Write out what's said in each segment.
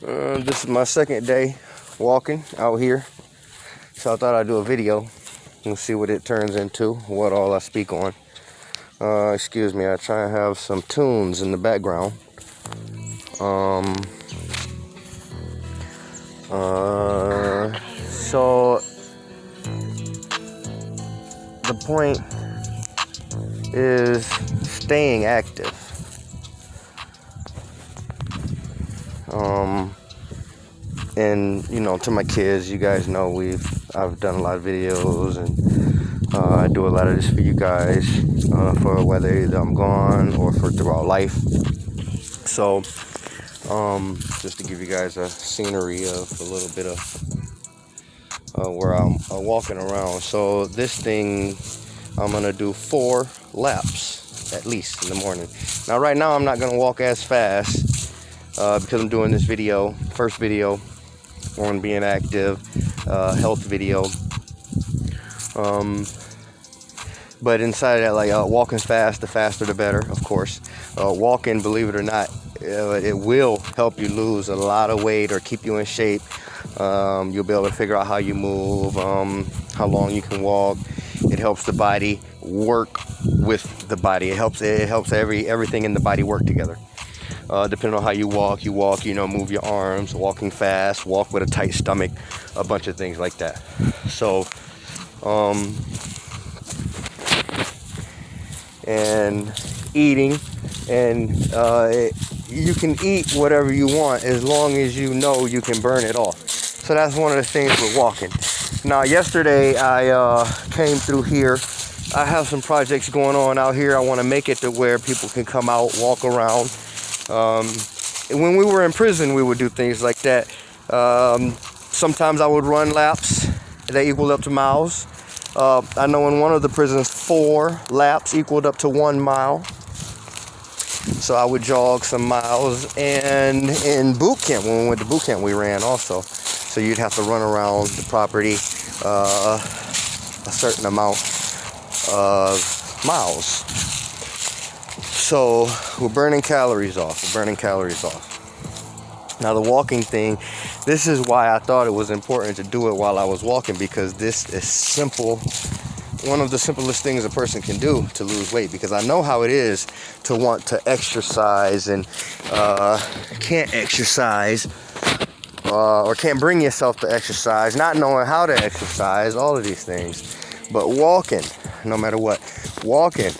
This is my second day walking out here, so I thought I'd do a video and see what it turns into, what all I speak on. Excuse me, I try and have some tunes in the background. So the point is staying active. And to my kids, you guys know I've done a lot of videos, and I do a lot of this for you guys, for whether either I'm gone or for throughout life. So just to give you guys a scenery of a little bit of where I'm walking around. So this thing, I'm gonna do 4 laps at least in the morning. Now right now I'm not gonna walk as fast because I'm doing this video, first video on being active, health video. But inside of that, like walking fast, the faster the better, of course. Walking, believe it or not, it will help you lose a lot of weight or keep you in shape. You'll be able to figure out how you move, how long you can walk. It helps the body work with the body. It helps everything in the body work together. Depending on how you walk, move your arms, walking fast, walk with a tight stomach, a bunch of things like that. So, and eating, and you can eat whatever you want as long as you know you can burn it off. So that's one of the things with walking. Now, yesterday I came through here. I have some projects going on out here. I want to make it to where people can come out, walk around. When we were in prison, we would do things like that. Sometimes I would run laps that equaled up to miles. I know in one of the prisons, 4 laps equaled up to 1 mile. So I would jog some miles. And in boot camp, when we went to boot camp, we ran also. So you'd have to run around the property a certain amount of miles. So we're burning calories off. Now the walking thing, this is why I thought it was important to do it while I was walking, because this is simple. One of the simplest things a person can do to lose weight, because I know how it is to want to exercise and can't exercise or can't bring yourself to exercise, not knowing how to exercise, all of these things. But walking, no matter what, walking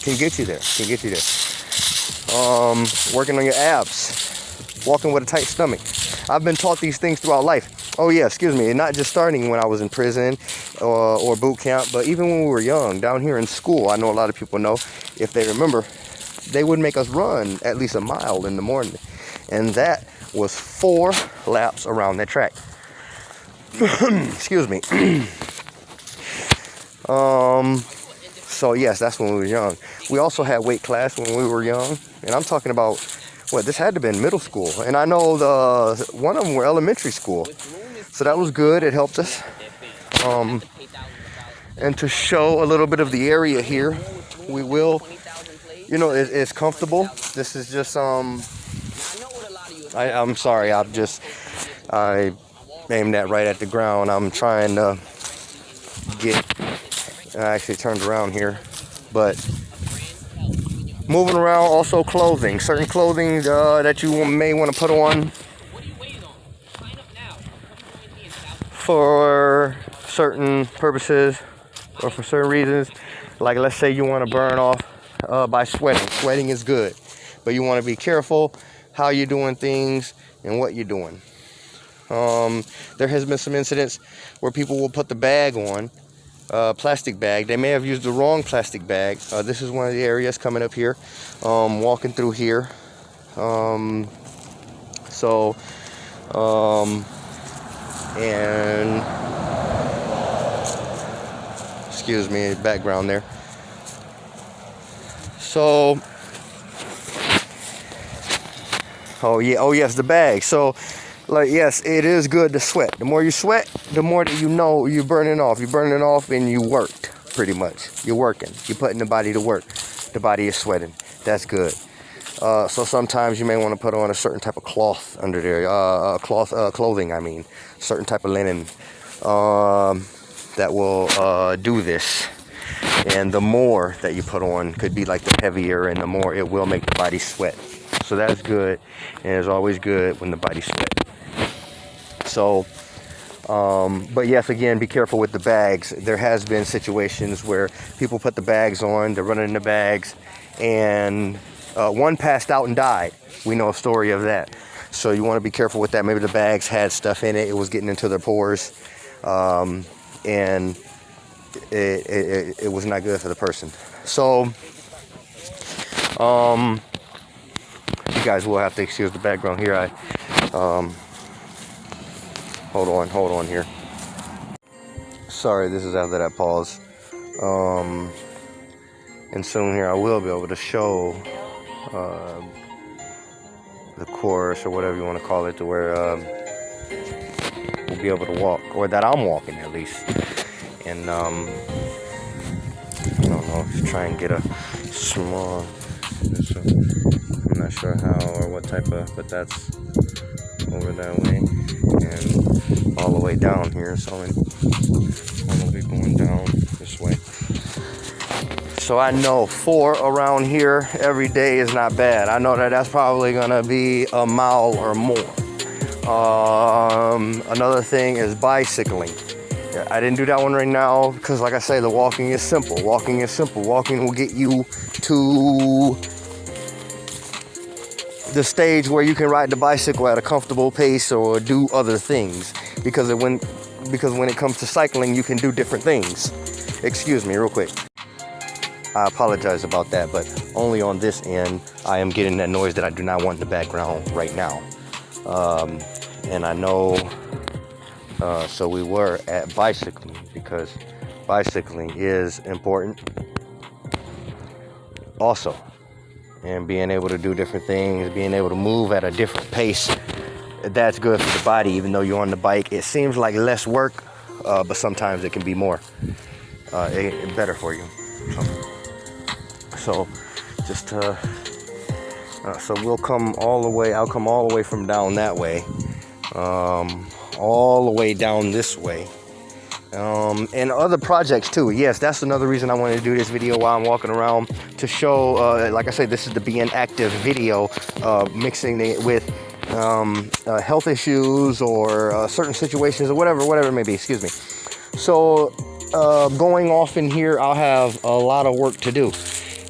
can get you there, working on your abs, walking with a tight stomach. I've been taught these things throughout life. Oh yeah, excuse me, and not just starting when I was in prison or boot camp, but even when we were young, down here in school. I know a lot of people know, if they remember, they would make us run at least a mile in the morning. And that was 4 laps around that track. Excuse me. So yes, that's when we were young. We also had weight class when we were young, and I'm talking about, this had to have been middle school, and I know one of them were elementary school, so that was good. It helped us. And to show a little bit of the area here, we will, it's comfortable. This is just I'm sorry, I aimed that right at the ground. I'm trying to I actually turned around here, but moving around. Also clothing, certain clothing that you may want to put on for certain purposes or for certain reasons. Like, let's say you want to burn off by sweating. Sweating is good, but you want to be careful how you're doing things and what you're doing. There has been some incidents where people will put the bag on, plastic bag. They may have used the wrong plastic bag. This is one of the areas coming up here, walking through here. And excuse me, background there. So, oh yes, the bag. So, yes, it is good to sweat. The more you sweat, the more that you're burning off. You're burning off, and you worked, pretty much. You're working. You're putting the body to work. The body is sweating. That's good. So sometimes you may want to put on a certain type of cloth under there, clothing. I mean, certain type of linen that will do this. And the more that you put on could be like the heavier, and the more it will make the body sweat. So that's good, and it's always good when the body sweat. So, but yes, again, be careful with the bags. There has been situations where people put the bags on, they're running in the bags, and one passed out and died. We know a story of that. So you want to be careful with that. Maybe the bags had stuff in it. It was getting into their pores, and it was not good for the person. So, you guys will have to excuse the background here. Hold on here. Sorry, this is after that pause. And soon here I will be able to show the course, or whatever you want to call it, to where we'll be able to walk, or that I'm walking at least. And I don't know, if try and get a small, I'm not sure how or what type of, but that's over that way, and all the way down here, so I'm gonna be going down this way. So I know 4 around here every day is not bad. I know that that's probably gonna be a mile or more. Another thing is bicycling. I didn't do that one right now because, like I say, the walking is simple. Walking is simple. Walking will get you to the stage where you can ride the bicycle at a comfortable pace or do other things. Because when it comes to cycling, you can do different things. Excuse me, real quick. I apologize about that, but only on this end, I am getting that noise that I do not want in the background right now. And I know, so we were at bicycling because bicycling is important also. And being able to do different things, being able to move at a different pace, that's good for the body. Even though you're on the bike, it seems like less work, but sometimes it can be more better for you. So just so we'll come all the way, I'll come all the way from down that way, all the way down this way, and other projects too. Yes, that's another reason I wanted to do this video while I'm walking around, to show, like I said, this is the Being Active video, mixing it with health issues or certain situations or whatever it may be, excuse me. So going off in here, I'll have a lot of work to do.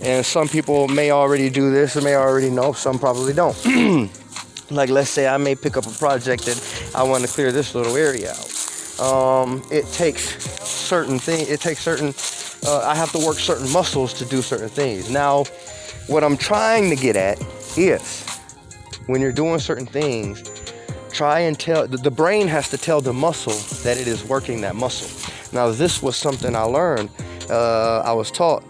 And some people may already do this or may already know, some probably don't. Like, let's say I may pick up a project that I want to clear this little area out. It takes certain things, I have to work certain muscles to do certain things. Now, what I'm trying to get at is, when you're doing certain things, try and tell, the brain has to tell the muscle that it is working that muscle. Now, this was something I learned, I was taught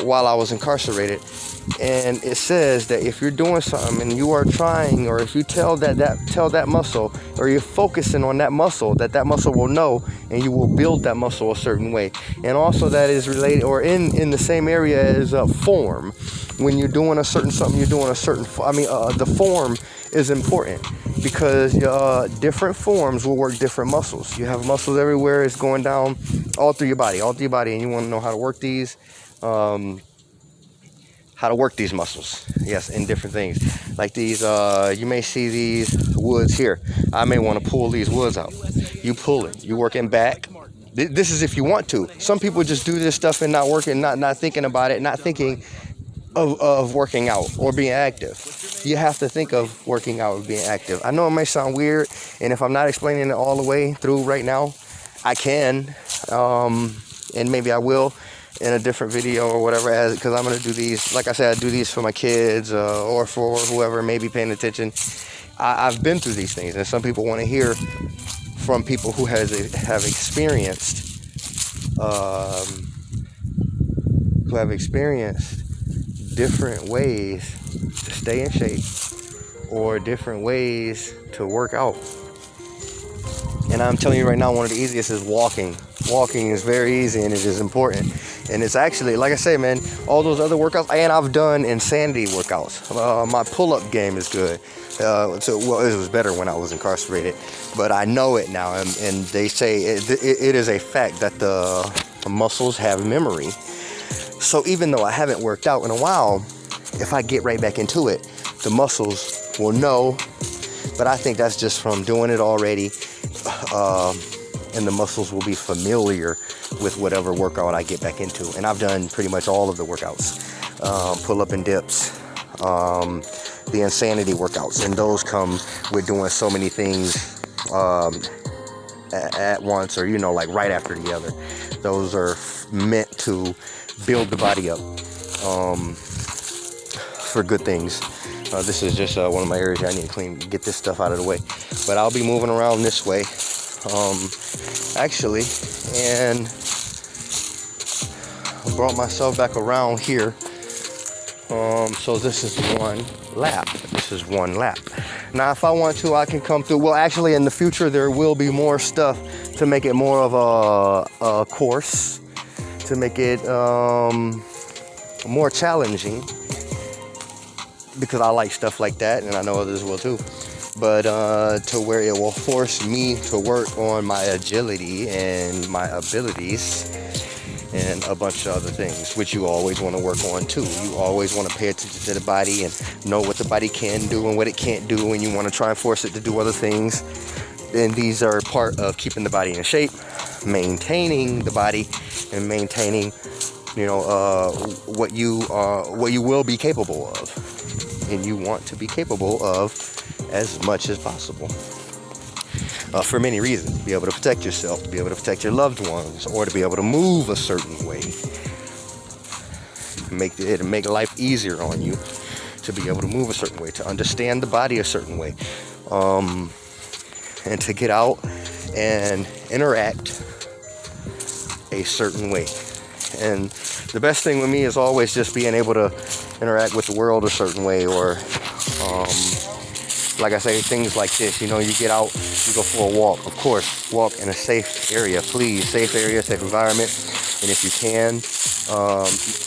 while I was incarcerated, and it says that if you're doing something and you are trying, or if you tell that muscle, or you're focusing on that muscle, that muscle will know, and you will build that muscle a certain way. And also that is related, or in the same area as form. When you're doing a certain something, you're doing a certain, the form is important, because different forms will work different muscles. You have muscles everywhere. It's going down all through your body, and you want to know how to work these. How to work these muscles, yes, in different things. Like these, you may see these woods here. I may want to pull these woods out. You pull it, you working back. This is if you want to. Some people just do this stuff and not working, not thinking about it, not thinking of working out or being active. You have to think of working out or being active. I know it may sound weird, and if I'm not explaining it all the way through right now, I can, and maybe I will in a different video or whatever, because I'm going to do these, like I said, I do these for my kids or for whoever may be paying attention. I've been through these things, and some people want to hear from people who have experienced different ways to stay in shape, or different ways to work out. And I'm telling you right now, one of the easiest is walking. Walking is very easy and it is important. And it's actually, like I say, man, all those other workouts, and I've done insanity workouts. My pull-up game is good. Well, it was better when I was incarcerated, but I know it now. And they say it is a fact that the muscles have memory. So even though I haven't worked out in a while, if I get right back into it, the muscles will know. But I think that's just from doing it already. And the muscles will be familiar with whatever workout I get back into. And I've done pretty much all of the workouts, pull-up and dips, the insanity workouts, and those come with doing so many things at once, or like right after the other. Those are meant to build the body up for good things. This is just one of my areas I need to get this stuff out of the way. But I'll be moving around this way. Actually, and I brought myself back around here. So this is one lap. Now, if I want to, I can come through. Well, actually, in the future, there will be more stuff to make it more of a course, to make it more challenging, because I like stuff like that, and I know others will too. But to where it will force me to work on my agility and my abilities and a bunch of other things, which you always want to work on too. You always want to pay attention to the body and know what the body can do and what it can't do, and you want to try and force it to do other things. And these are part of keeping the body in shape, maintaining the body, and maintaining, what you will be capable of, and you want to be capable of as much as possible, for many reasons. Be able to protect yourself, to be able to protect your loved ones, or to be able to move a certain way. Make life easier on you to be able to move a certain way, to understand the body a certain way, and to get out and interact a certain way. And the best thing with me is always just being able to interact with the world a certain way, or like I say, things like this. You get out, you go for a walk. Of course, walk in a safe area, please. Safe area, safe environment. And if you can,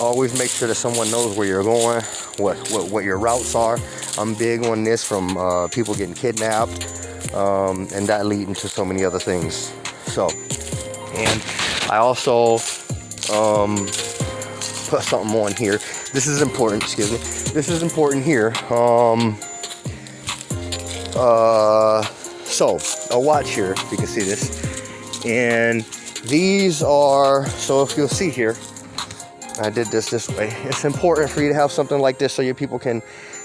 always make sure that someone knows where you're going, what your routes are. I'm big on this, from people getting kidnapped, and that leading to so many other things. So, and I also put something on here. This is important, This is important here. So a watch here, if you can see this, and these are, so if you'll see here, I did this way. It's important for you to have something like this so your people can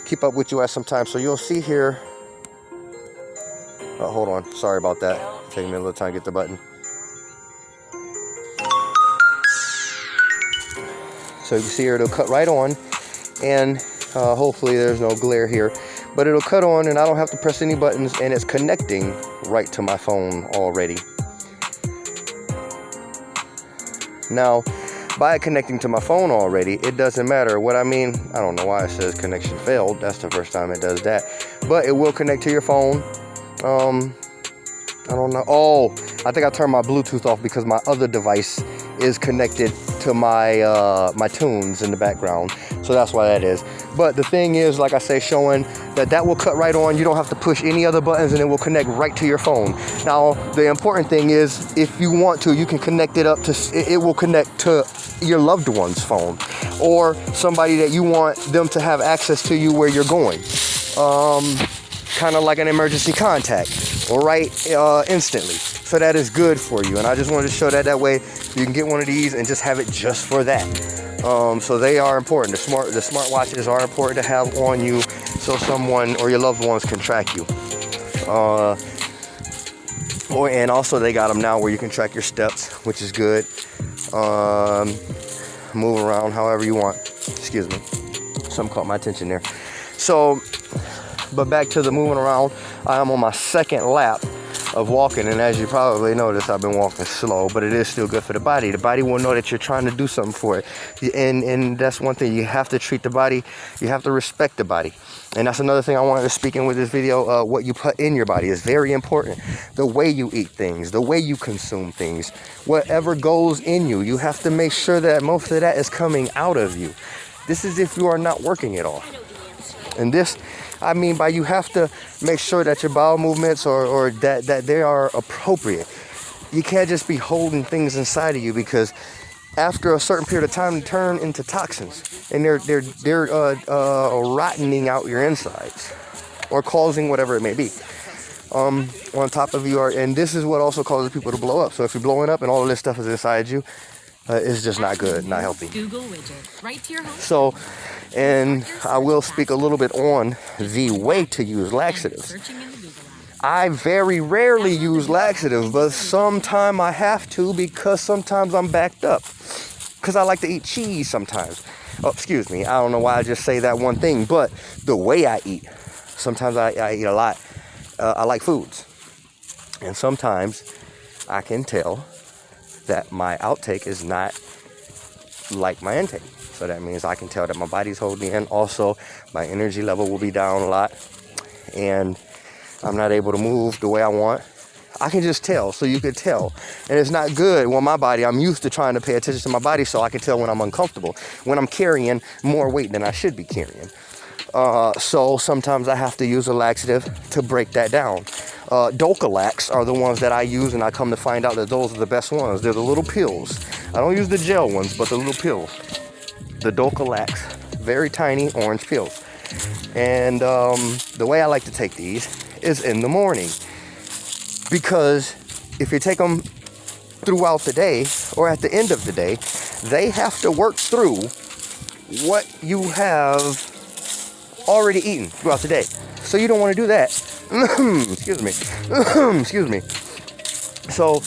keep up with you at some time. So you'll see here, hold on, sorry about that, taking me a little time to get the button. So you can see here, it'll cut right on, and hopefully there's no glare here. But it'll cut on and I don't have to press any buttons, and it's connecting right to my phone already. Now, by connecting to my phone already, it doesn't matter what I don't know why it says connection failed. That's the first time it does that. But it will connect to your phone. I don't know. Oh, I think I turned my Bluetooth off because my other device is connected to my tunes in the background. So that's why that is. But the thing is, like I say, showing that will cut right on. You don't have to push any other buttons, and it will connect right to your phone. Now, the important thing is, if you want to, you can connect it up to, it will connect to your loved one's phone, or somebody that you want them to have access to you where you're going. Kind of like an emergency contact, or right instantly. So that is good for you. And I just wanted to show that way you can get one of these and just have it just for that. So they are important. The smartwatches are important to have on you, so someone or your loved ones can track you. And also they got them now where you can track your steps, which is good. Move around however you want. Excuse me. Something caught my attention there. So, but back to the moving around. I am on my second lap. of walking. And as you probably noticed, I've been walking slow, but it is still good for the body. The body will know that you're trying to do something for it. And that's one thing. You have to treat the body. You have to respect the body. And that's another thing I wanted to speak in with this video. What you put in your body is very important. The way you eat things, the way you consume things, whatever goes in you, you have to make sure that most of that is coming out of you. This is if you are not working at all. And this, I mean by you have to make sure that your bowel movements or that they are appropriate. You can't just be holding things inside of you, because after a certain period of time, they turn into toxins, and they're rottening out your insides, or causing whatever it may be. On top of you are, and this is what also causes people to blow up. So if you're blowing up and all of this stuff is inside you, it's just not good, not healthy. Google widget right to your home. So, and I will speak a little bit on the way to use laxatives. I very rarely use laxatives, but sometime I have to, because sometimes I'm backed up. Because I like to eat cheese sometimes. Oh, excuse me, I don't know why I just say that one thing, but the way I eat, sometimes I eat a lot. I like foods. And sometimes I can tell that my outtake is not like my intake. So that means I can tell that my body's holding in. Also, my energy level will be down a lot, and I'm not able to move the way I want. I can just tell, so you could tell. And it's not good. Well, my body, I'm used to trying to pay attention to my body, so I can tell when I'm uncomfortable, when I'm carrying more weight than I should be carrying. So sometimes I have to use a laxative to break that down. Docalax are the ones that I use, and I come to find out that those are the best ones. They're the little pills. I don't use the gel ones, but the little pills. The Docalax, very tiny orange pills. And the way I like to take these is in the morning, because if you take them throughout the day or at the end of the day, they have to work through what you have already eaten throughout the day. So you don't want to do that. Excuse me. Excuse me. So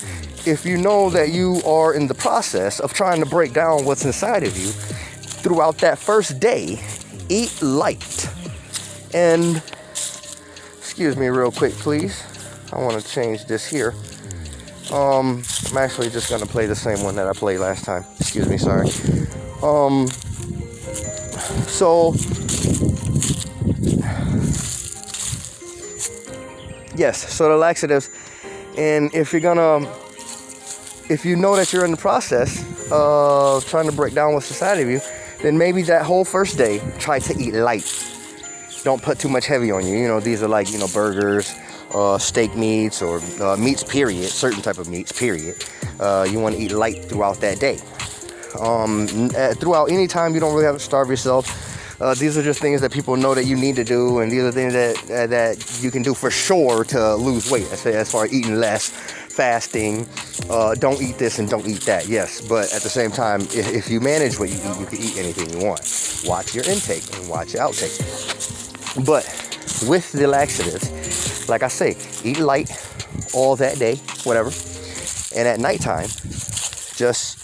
if you know that you are in the process of trying to break down what's inside of you throughout that first day, eat light. And excuse me real quick, please. I want to change this here. I'm actually just going to play the same one that I played last time. Excuse me, sorry. So yes, so the laxatives, and if you know that you're in the process of trying to break down what's inside of you, then maybe that whole first day, try to eat light. Don't put too much heavy on you. You know, these are like, burgers, steak meats, or meats, period, certain type of meats, period. You want to eat light throughout that day. Throughout any time, you don't really have to starve yourself. These are just things that people know that you need to do, and these are things that you can do for sure to lose weight. As far as eating less, fasting, don't eat this and don't eat that. Yes, but at the same time, if you manage what you eat, you can eat anything you want. Watch your intake and watch your outtake. But with the laxatives, like I say, eat light all that day, whatever, and at nighttime, just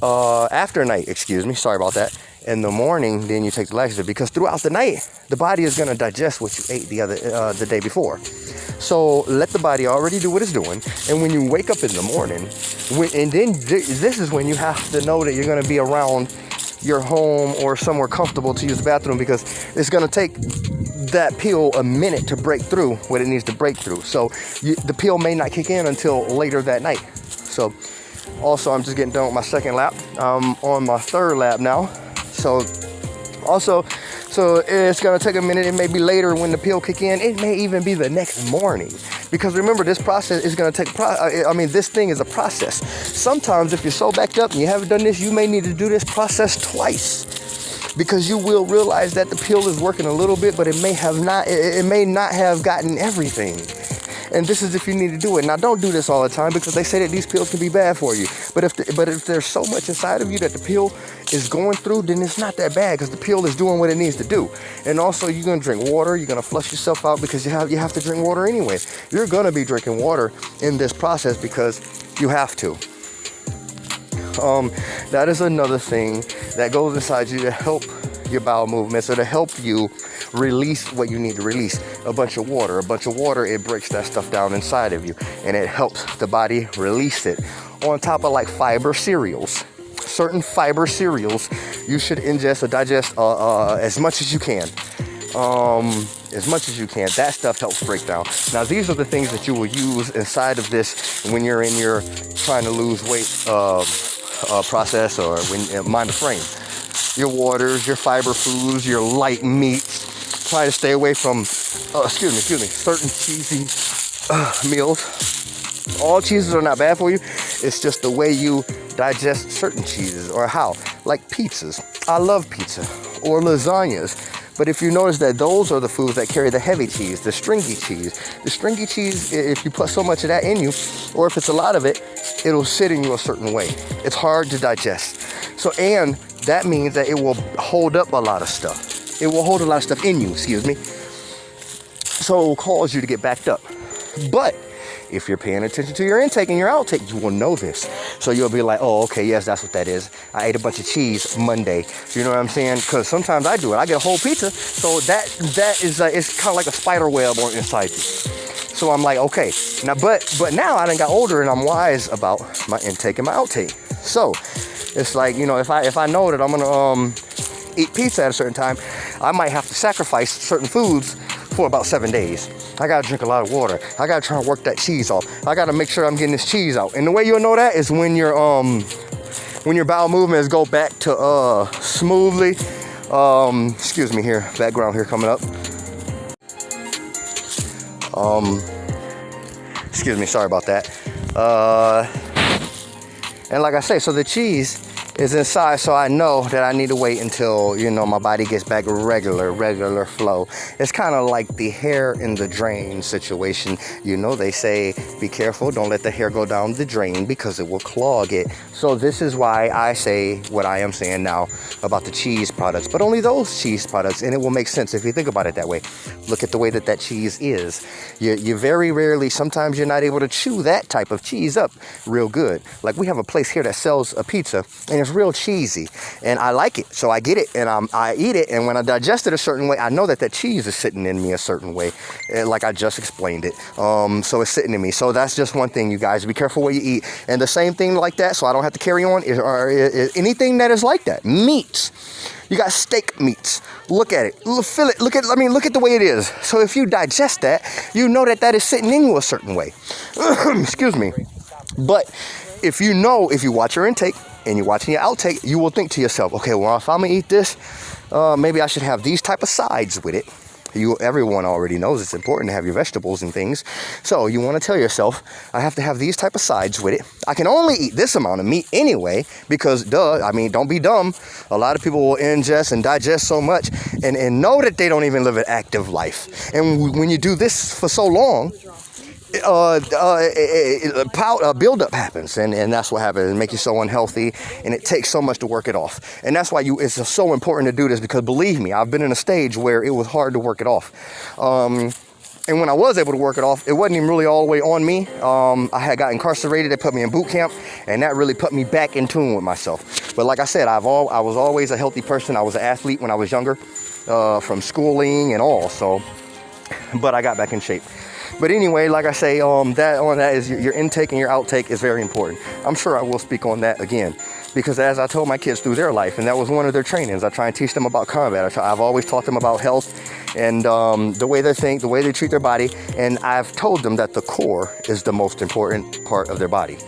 after night, sorry about that. In the morning, then you take the laxative, because throughout the night, the body is going to digest what you ate the day before. So let the body already do what it's doing, and when you wake up in the morning, and then this is when you have to know that you're going to be around your home or somewhere comfortable to use the bathroom, because it's going to take that pill a minute to break through what it needs to break through. So the pill may not kick in until later that night. So also, I'm just getting done with my second lap. I'm on my third lap now. So it's going to take a minute. It may be later when the pill kick in. It may even be the next morning. Because remember, this process is going to take, this thing is a process. Sometimes if you're so backed up and you haven't done this, you may need to do this process twice. Because you will realize that the pill is working a little bit, but it may not have gotten everything. And this is if you need to do it. Now, don't do this all the time, because they say that these pills can be bad for you. But if there's so much inside of you that the pill is going through, then it's not that bad, because the pill is doing what it needs to do. And also, you're going to drink water. You're going to flush yourself out, because you have to drink water anyway. You're going to be drinking water in this process because you have to. That is another thing that goes inside you to help your bowel movements or to help you release what you need to release. A bunch of water, it breaks that stuff down inside of you and it helps the body release it. On top of like fiber cereals, certain fiber cereals, you should ingest or digest as much as you can. As much as you can. That stuff helps break down. Now these are the things that you will use inside of this when you're in your trying to lose weight process, or when mind the frame. Your waters, your fiber foods, your light meats. Try to stay away from certain cheesy meals. All cheeses are not bad for you. It's just the way you digest certain cheeses, or how, like pizzas. I love pizza, or lasagnas. But if you notice that those are the foods that carry the heavy cheese, the stringy cheese. The stringy cheese, if you put so much of that in you, or if it's a lot of it, it'll sit in you a certain way. It's hard to digest. So, and that means that it will hold up a lot of stuff. It will hold a lot of stuff in you, So it will cause you to get backed up. But if you're paying attention to your intake and your outtake, you will know this. So you'll be like, oh, okay, yes, that's what that is. I ate a bunch of cheese Monday. You know what I'm saying? Because sometimes I do it. I get a whole pizza. So that is, it's kind of like a spider web on inside you. So I'm like, okay. Now, but now I done got older and I'm wise about my intake and my outtake. So it's like, you know, if I know that I'm going to eat pizza at a certain time, I might have to sacrifice certain foods for about 7 days. I gotta drink a lot of water. I gotta try and work that cheese off. I gotta make sure I'm getting this cheese out. And the way you'll know that is when your bowel movements go back to smoothly. Excuse me here, background here coming up. Excuse me, sorry about that. And like I say, so the cheese is inside, so I know that I need to wait until, you know, my body gets back regular flow. It's kind of like the hair in the drain situation. You know, they say, be careful, don't let the hair go down the drain because it will clog it. So this is why I say what I am saying now about the cheese products, but only those cheese products, and it will make sense if you think about it that way. Look at the way that cheese is. You very rarely, sometimes you're not able to chew that type of cheese up real good. Like we have a place here that sells a pizza, and it's real cheesy, and I like it, so I get it, and I eat it, and when I digest it a certain way, I know that cheese is sitting in me a certain way, like I just explained it. So it's sitting in me. So that's just one thing, you guys. Be careful what you eat. And the same thing like that, so I don't have to carry on, is anything that is like that. Meats. You got steak meats. Look at it. Feel it. Look at the way it is. So if you digest that, you know that is sitting in you a certain way. Excuse me. But if you watch your intake and you're watching your outtake, you will think to yourself, okay, well, if I'm gonna eat this, maybe I should have these type of sides with it. Everyone already knows it's important to have your vegetables and things. So you want to tell yourself, I have to have these type of sides with it. I can only eat this amount of meat anyway, because don't be dumb. A lot of people will ingest and digest so much and know that they don't even live an active life. And when you do this for so long, buildup happens, and that's what happens. It makes you so unhealthy, and it takes so much to work it off. And that's why it's so important to do this, because believe me, I've been in a stage where it was hard to work it off. And when I was able to work it off, it wasn't even really all the way on me. I got incarcerated. They put me in boot camp, and that really put me back in tune with myself. But like I said, I was always a healthy person. I was an athlete when I was younger, from schooling and all. So, but I got back in shape. But anyway, like I say, that is your intake and your outtake is very important. I'm sure I will speak on that again, because as I told my kids through their life, and that was one of their trainings, I try and teach them about combat. I've always taught them about health and the way they think, the way they treat their body, and I've told them that the core is the most important part of their body.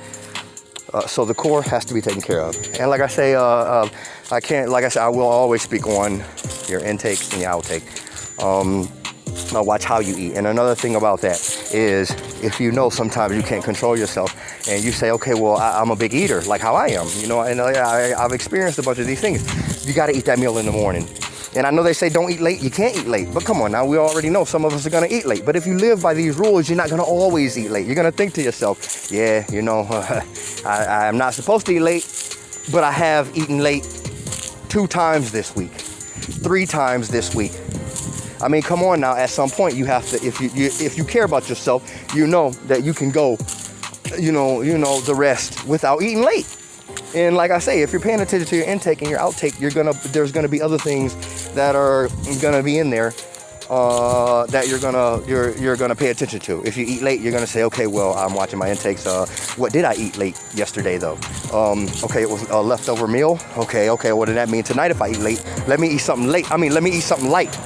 So the core has to be taken care of. And like I say, I will always speak on your intake and your outtake. Watch how you eat. And another thing about that is, if you know sometimes you can't control yourself and you say, okay, well, I'm a big eater, like how I am, you know, and I've experienced a bunch of these things. You got to eat that meal in the morning. And I know they say don't eat late. You can't eat late. But come on now, we already know some of us are going to eat late. But if you live by these rules, you're not going to always eat late. You're going to think to yourself, yeah, you know, I'm not supposed to eat late, but I have eaten late 2 times this week, 3 times this week. I mean, come on now, at some point you have to, if you care about yourself, you know that you can go, you know, the rest without eating late. And like I say, if you're paying attention to your intake and your outtake, there's gonna be other things that are gonna be in there that you're gonna pay attention to. If you eat late, you're gonna say, okay, well, I'm watching my intakes. What did I eat late yesterday though? Okay, it was a leftover meal. Okay, what did that mean tonight if I eat late? Let me eat something light.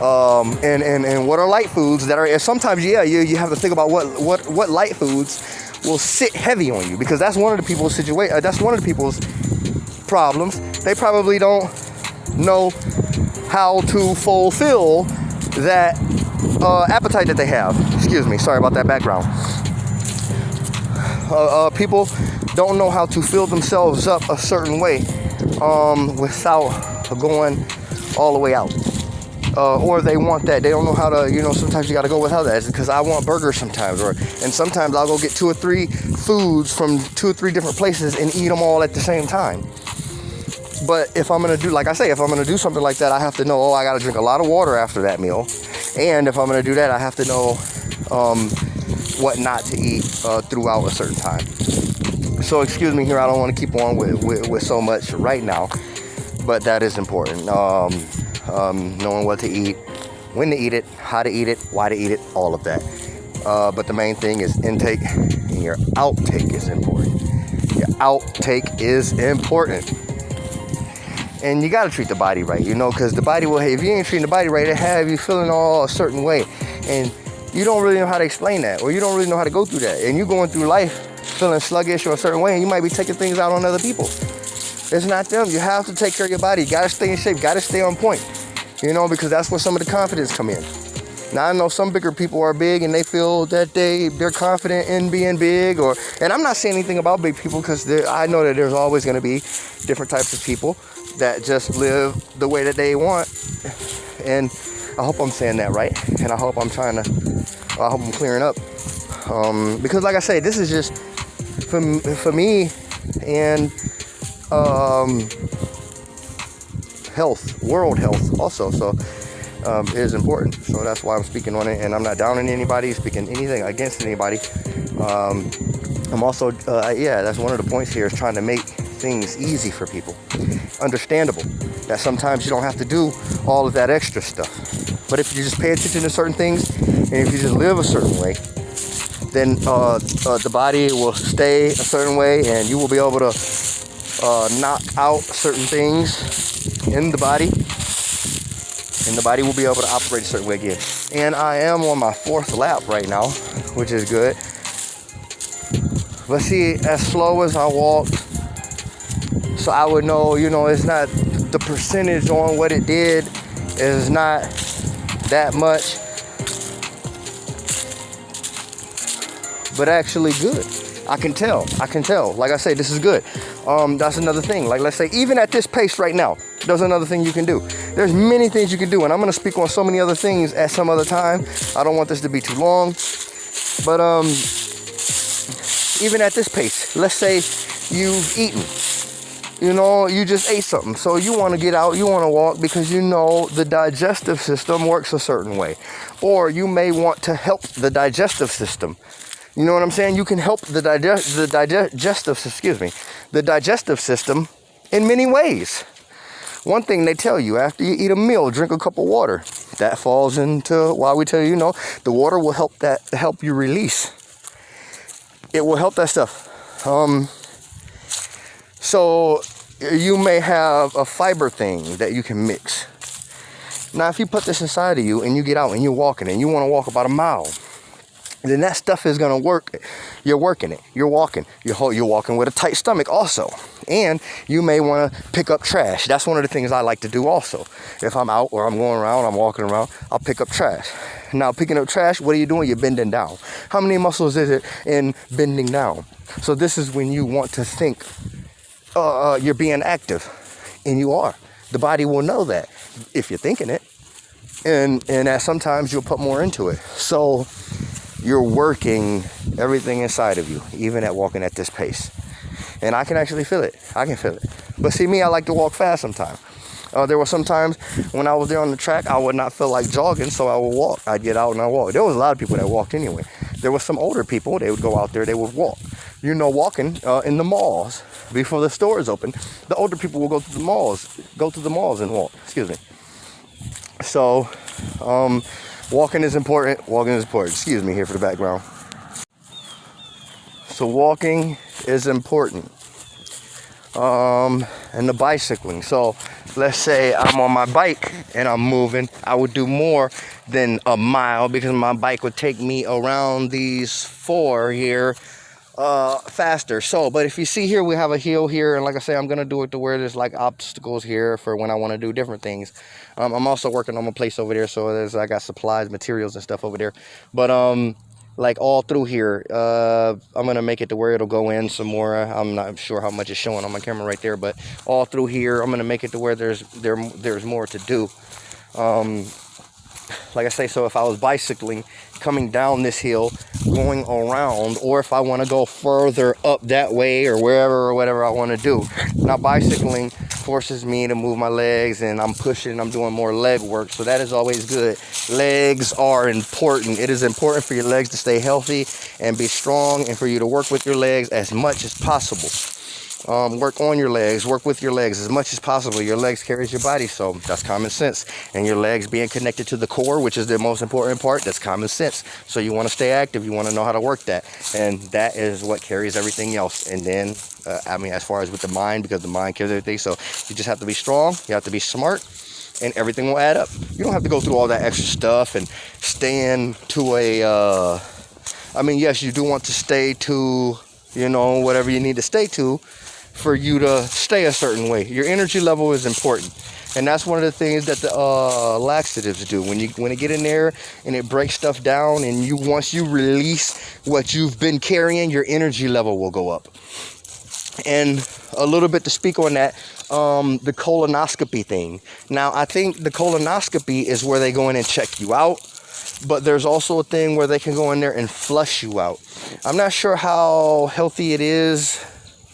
And what are light foods that are sometimes, yeah, you have to think about what light foods will sit heavy on you, because that's one of the people's that's one of the people's problems. They probably don't know how to fulfill that appetite that they have. Excuse me, sorry about that background. People don't know how to fill themselves up a certain way without going all the way out. Or they want that. They don't know how to, sometimes you got to go without that. It's because I want burgers sometimes. And sometimes I'll go get 2 or 3 foods from 2 or 3 different places and eat them all at the same time. But if I'm going to do, like I say, if I'm going to do something like that, I have to know, I got to drink a lot of water after that meal. And if I'm going to do that, I have to know what not to eat throughout a certain time. So excuse me here, I don't want to keep on with so much right now. But that is important. Knowing what to eat, when to eat it, how to eat it, why to eat it, all of that. But the main thing is intake, and your outtake is important. Your outtake is important. And you got to treat the body right, because the body will, if you ain't treating the body right, it have you feeling all a certain way. And you don't really know how to explain that, or you don't really know how to go through that. And you're going through life feeling sluggish or a certain way, and you might be taking things out on other people. It's not them. You have to take care of your body. You got to stay in shape. Got to stay on point. Because that's where some of the confidence come in. Now, I know some bigger people are big and they feel that they're confident in being big. And I'm not saying anything about big people, because I know that there's always going to be different types of people that just live the way that they want. And I hope I'm saying that right. And I hope I'm clearing up. Because like I say, this is just for me and health, world health also, so it is important. So that's why I'm speaking on it, and I'm not downing anybody, speaking anything against anybody. I'm also, that's one of the points here, is trying to make things easy for people, understandable, that sometimes you don't have to do all of that extra stuff. But if you just pay attention to certain things, and if you just live a certain way, then the body will stay a certain way, and you will be able to knock out certain things in the body, and the body will be able to operate a certain way again. And I am on my 4th lap right now, which is good. But see, as slow as I walked, so I would know, it's not the percentage on what it did is not that much, but actually good. I can tell. Like I say, this is good. That's another thing. Like, let's say, even at this pace right now, there's another thing you can do. There's many things you can do, and I'm going to speak on so many other things at some other time. I don't want this to be too long. But even at this pace, let's say you've eaten. You just ate something. So you want to get out, you want to walk, because the digestive system works a certain way. Or you may want to help the digestive system. You know what I'm saying? You can help the digestive system in many ways. One thing they tell you, after you eat a meal, drink a cup of water. That falls into why we tell you, the water will help you release. It will help that stuff. So you may have a fiber thing that you can mix. Now, if you put this inside of you and you get out and you're walking and you want to walk about a mile, then that stuff is going to work. You're working it. You're walking. You're walking with a tight stomach also. And you may want to pick up trash. That's one of the things I like to do also. If I'm out or I'm going around, I'm walking around, I'll pick up trash. Now, picking up trash, what are you doing? You're bending down. How many muscles is it in bending down? So this is when you want to think you're being active. And you are. The body will know that if you're thinking it. And that sometimes you'll put more into it. So you're working everything inside of you, even at walking at this pace. And I can actually feel it. I can feel it. But see, me, I like to walk fast sometimes. There were some times when I was there on the track, I would not feel like jogging, so I would walk. I'd get out and I'd walk. There was a lot of people that walked anyway. There were some older people, they would go out there, they would walk. Walking in the malls. before the stores open, the older people will go to the malls and walk. Excuse me. So, walking is important. Excuse me here for the background. So walking is important. And the bicycling. So let's say I'm on my bike and I'm moving, I would do more than a mile because my bike would take me around these 4 here faster. So, but if you see here, we have a hill here, and like I say, I'm gonna do it to where there's like obstacles here for when I want to do different things. I'm also working on my place over there, so I got supplies, materials and stuff over there. But like all through here, I'm gonna make it to where it'll go in some more. I'm not sure how much is showing on my camera right there, but all through here, I'm gonna make it to where there's more to do. Like I say, so if I was bicycling, coming down this hill, going around, or if I want to go further up that way or wherever or whatever I want to do. Now bicycling forces me to move my legs, and I'm doing more leg work, so that is always good. Legs are important. It is important for your legs to stay healthy and be strong, and for you to work with your legs as much as possible. Work on your legs, work with your legs as much as possible. Your legs carries your body, so that's common sense. And your legs being connected to the core, which is the most important part, that's common sense. So you want to stay active, you want to know how to work that, and that is what carries everything else. And then I mean, as far as with the mind, because the mind carries everything, so you just have to be strong, you have to be smart, and everything will add up. You don't have to go through all that extra stuff and staying to a I mean, yes, you do want to stay to, you know, whatever you need to stay to for you to stay a certain way. Your energy level is important, and that's one of the things that the laxatives do. When you get in there and it breaks stuff down, and once you release what you've been carrying, your energy level will go up. And a little bit to speak on that, the colonoscopy thing. Now, I think the colonoscopy is where they go in and check you out, but there's also a thing where they can go in there and flush you out. I'm not sure how healthy it is,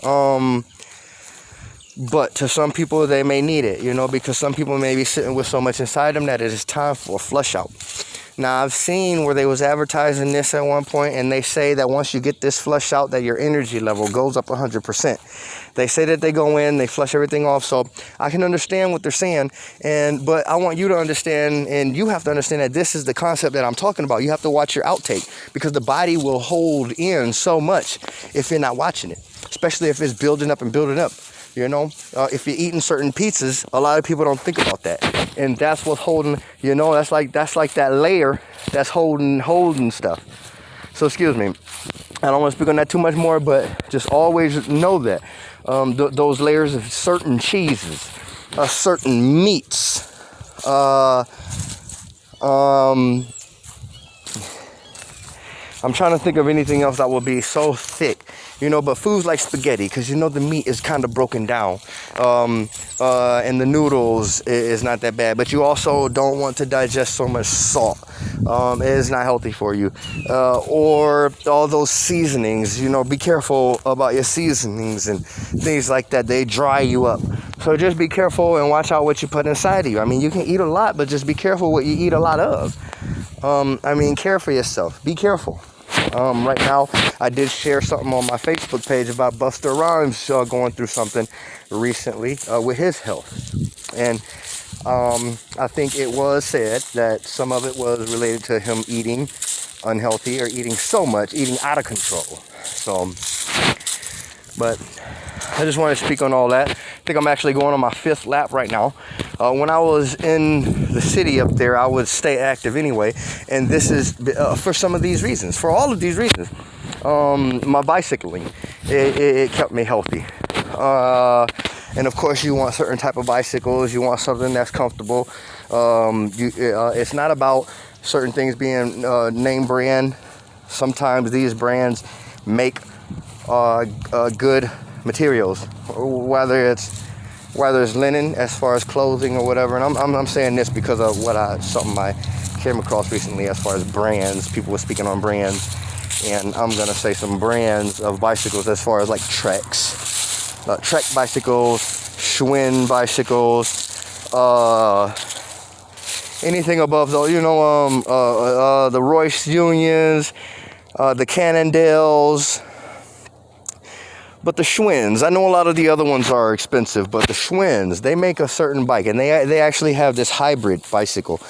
but to some people they may need it, you know, because some people may be sitting with so much inside them that it is time for a flush out. Now, I've seen where they was advertising this at one point, and they say that once you get this flush out, that your energy level goes up 100%. They say that they go in, they flush everything off, so I can understand what they're saying, but I want you to understand, and you have to understand that this is the concept that I'm talking about. You have to watch your outtake, because the body will hold in so much if you're not watching it, especially if it's building up and building up. You know, if you're eating certain pizzas, a lot of people don't think about that, and that's what's holding. You know, that's like that layer that's holding stuff. So excuse me, I don't want to speak on that too much more, but just always know that those layers of certain cheeses, certain meats, I'm trying to think of anything else that will be so thick, you know, but foods like spaghetti, because you know the meat is kind of broken down, and the noodles is not that bad, but you also don't want to digest so much salt. It is not healthy for you, or all those seasonings, you know, be careful about your seasonings and things like that. They dry you up, so just be careful and watch out what you put inside of you. I mean, you can eat a lot, but just be careful what you eat a lot of. I mean, care for yourself, be careful. Right now, I did share something on my Facebook page about Busta Rhymes going through something recently with his health. And I think it was said that some of it was related to him eating unhealthy or eating so much, eating out of control. So, but I just want to speak on all that. I think I'm actually going on my 5th lap right now. When I was in the city up there, I would stay active anyway. And this is for some of these reasons. For all of these reasons. My bicycling, it kept me healthy. And of course, you want certain type of bicycles. You want something that's comfortable. It's not about certain things being name brand. Sometimes these brands make good materials, whether it's linen as far as clothing or whatever. And I'm saying this because of something I came across recently as far as brands. People were speaking on brands, and I'm gonna say some brands of bicycles as far as like Trek bicycles, Schwinn bicycles, anything above those, you know, the Royce Unions, the Cannondales, But the Schwinn's, I know a lot of the other ones are expensive, but the Schwinn's, they make a certain bike, and they actually have this hybrid bicycle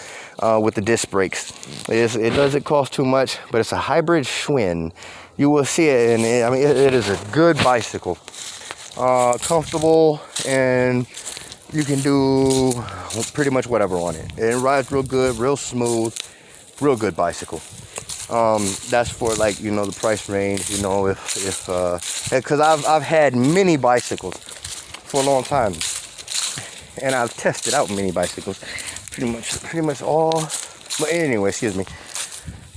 with the disc brakes. It doesn't cost too much, but it's a hybrid Schwinn. You will see it, and it is a good bicycle. Comfortable, and you can do pretty much whatever on it. It rides real good, real smooth, real good bicycle. That's for, like, you know, the price range, you know, if because I've had many bicycles for a long time, and I've tested out many bicycles, pretty much all. But anyway, excuse me.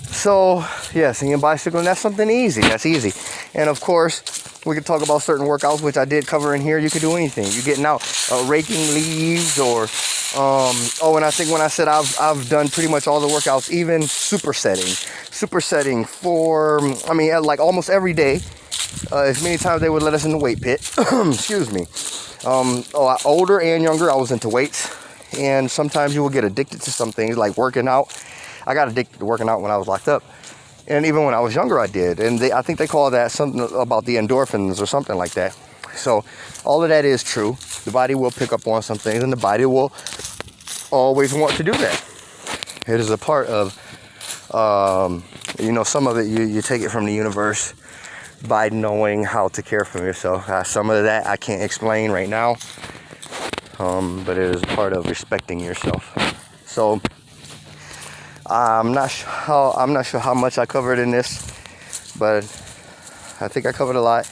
So yeah, singing bicycle, and that's something easy. That's easy. And of course, we could talk about certain workouts, which I did cover in here. You could do anything. You're getting out, raking leaves, or and I think when I said I've done pretty much all the workouts, even supersetting for, I mean, like almost every day, as many times they would let us in the weight pit. Excuse me. Older and younger, I was into weights, and sometimes you will get addicted to some things like working out. I got addicted to working out when I was locked up, and even when I was younger, I did. And I think they call that something about the endorphins or something like that. So all of that is true. The body will pick up on some things, and the body will always want to do that. It is a part of, some of it you take it from the universe by knowing how to care for yourself. Some of that I can't explain right now, but it is a part of respecting yourself. So I'm not sure how much I covered in this, but I think I covered a lot.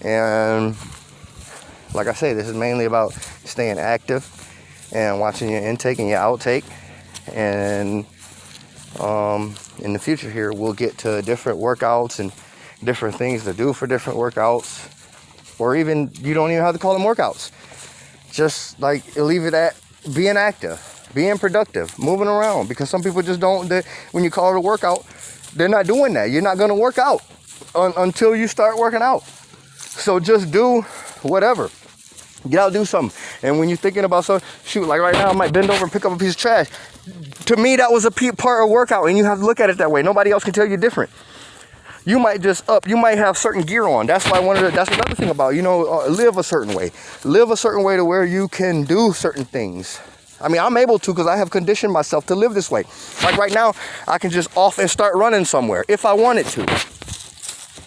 And like I say, this is mainly about staying active and watching your intake and your outtake. And in the future here, we'll get to different workouts and different things to do for different workouts, or even you don't even have to call them workouts. Just like leave it at being active, being productive, moving around, because some people just don't, when you call it a workout, they're not doing that. You're not going to work out until you start working out. So just do whatever. Get out, do something. And when you're thinking about something, shoot, like right now, I might bend over and pick up a piece of trash. To me, that was a part of workout, and you have to look at it that way. Nobody else can tell you different. You might you might have certain gear on. That's why that's another thing about, live a certain way. Live a certain way to where you can do certain things. I mean, I'm able to because I have conditioned myself to live this way. Like right now, I can just off and start running somewhere if I wanted to.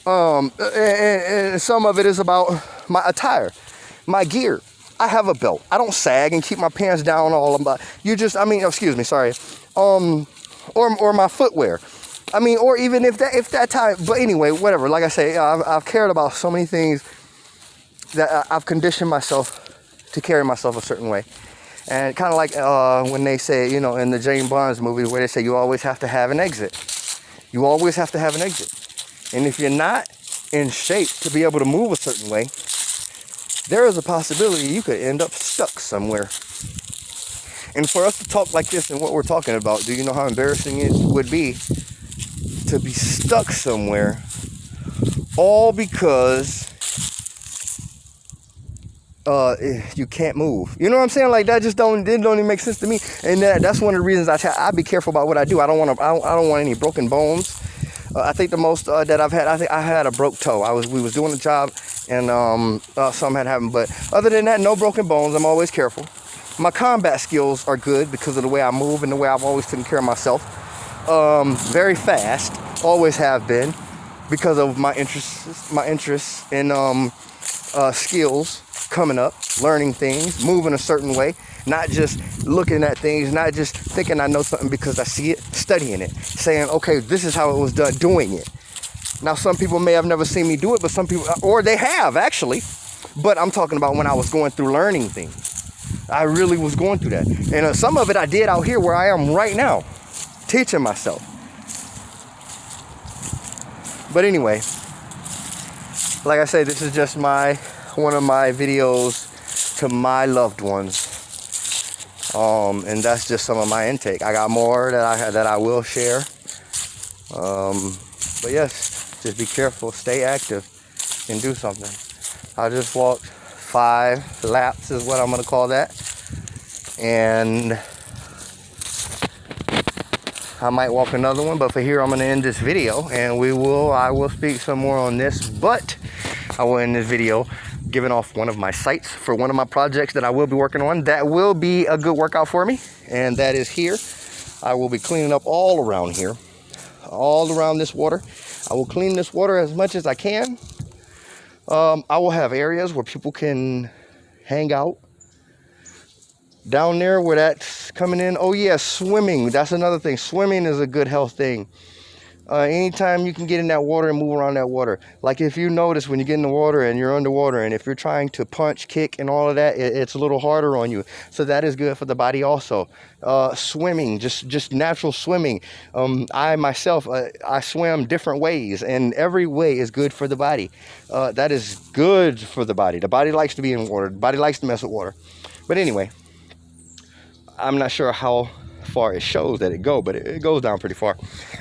And some of it is about my attire, my gear. I have a belt. I don't sag and keep my pants down all about. Or my footwear. I mean, or even if that time. But anyway, whatever. Like I say, I've cared about so many things that I've conditioned myself to carry myself a certain way. And kind of like when they say, in the James Bond movie, where they say you always have to have an exit. You always have to have an exit. And if you're not in shape to be able to move a certain way, there is a possibility you could end up stuck somewhere. And for us to talk like this and what we're talking about, do you know how embarrassing it would be to be stuck somewhere, all because you can't move? You know what I'm saying? Like, that just don't even make sense to me. And that's one of the reasons I be careful about what I do. I don't want any broken bones. I think the most that I've had, I had a broke toe. We was doing a job, and something had happened. But other than that, no broken bones. I'm always careful. My combat skills are good because of the way I move and the way I've always taken care of myself. Very fast, always have been, because of my interests in skills, coming up, learning things, moving a certain way, not just looking at things, not just thinking I know something because I see it, studying it, saying, okay, this is how it was done, doing it. Now, some people may have never seen me do it, but some people, or they have actually, but I'm talking about when I was going through learning things. I really was going through that. And some of it I did out here where I am right now, teaching myself. But anyway, like I say, this is just one of my videos to my loved ones. And that's just some of my intake. I got more that I will share. But yes, just be careful, stay active, and do something. I just walked 5 laps is what I'm gonna call that. And I might walk another one, but for here I'm gonna end this video, and I will speak some more on this. But I will end this video giving off one of my sites for one of my projects that I will be working on. That will be a good workout for me, and that is here. I will be cleaning up all around here, all around this water. I will clean this water as much as I can. I will have areas where people can hang out. Down there where that's coming in, oh yeah, swimming. That's another thing. Swimming is a good health thing. Anytime you can get in that water and move around that water. Like if you notice when you get in the water and you're underwater, and if you're trying to punch, kick, and all of that, it's a little harder on you. So that is good for the body also. Swimming, just natural swimming. I myself, I swim different ways, and every way is good for the body. That is good for the body. The body likes to be in water. The body likes to mess with water. But anyway, I'm not sure how far it shows that it go, but it goes down pretty far.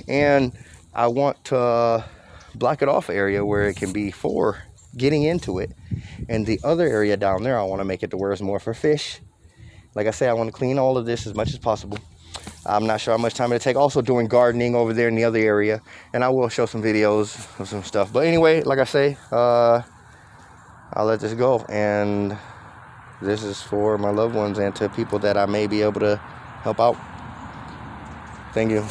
And I want to block it off area where it can be for getting into it. And the other area down there, I want to make it to where it's more for fish. Like I say, I want to clean all of this as much as possible. I'm not sure how much time it'll take. Also doing gardening over there in the other area. And I will show some videos of some stuff. But anyway, like I say, I'll let this go. And this is for my loved ones and to people that I may be able to help out. Thank you.